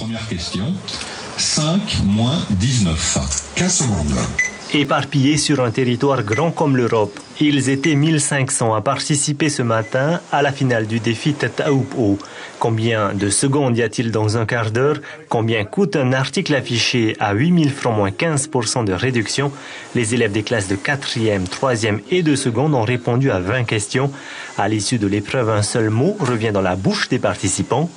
Première question. 5 moins 19. 15 secondes. Éparpillés sur un territoire grand comme l'Europe, ils étaient 1500 à participer ce matin à la finale du défi Tataoupo. Combien de secondes y a-t-il dans un quart d'heure? Combien coûte un article affiché à 8000 francs moins 15% de réduction? Les élèves des classes de 4e, 3e et de seconde ont répondu à 20 questions. À l'issue de l'épreuve, un seul mot revient dans la bouche des participants.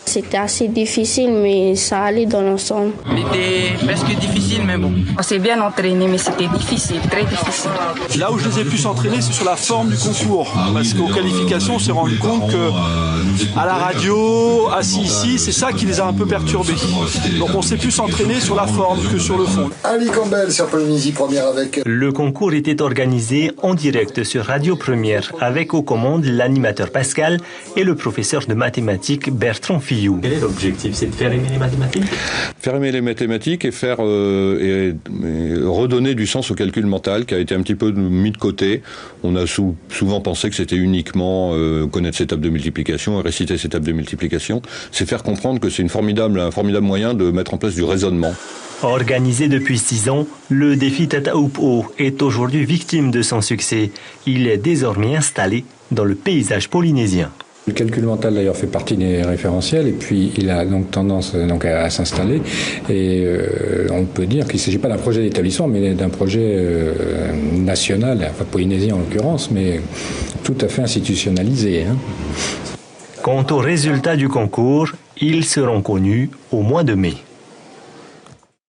C'était assez difficile, mais ça allait dans l'ensemble. C'était presque difficile, mais bon. On s'est bien entraîné, mais c'était difficile, très difficile. Là où je les ai pu s'entraîner, c'est sur la forme du concours. Parce qu'aux qualifications, on s'est rendu compte que à la radio, assis ici, c'est ça qui les a un peu perturbés. Donc on s'est plus s'entraîner sur la forme que sur le fond. Ali Campbell sur Polynésie Première avec... Le concours était organisé en direct sur Radio Première avec aux commandes l'animateur Pascal et le professeur de mathématiques Bertrand Fillou. Quel est l'objectif? C'est de faire aimer les mathématiques? Faire aimer les mathématiques et faire et redonner du sens au calcul mental qui a été un petit peu mis de côté. On a souvent pensé que c'était uniquement connaître ses tables de multiplication et réciter ses tables de multiplication. C'est faire comprendre que c'est un formidable moyen de mettre en place du raisonnement. Organisé depuis 6 ans, le défi Tataoupo est aujourd'hui victime de son succès. Il est désormais installé dans le paysage polynésien. Le calcul mental d'ailleurs fait partie des référentiels et puis il a donc tendance à s'installer et on peut dire qu'il ne s'agit pas d'un projet d'établissement mais d'un projet national, enfin polynésien en l'occurrence, mais tout à fait institutionnalisé. Quant aux résultats du concours, ils seront connus au mois de mai.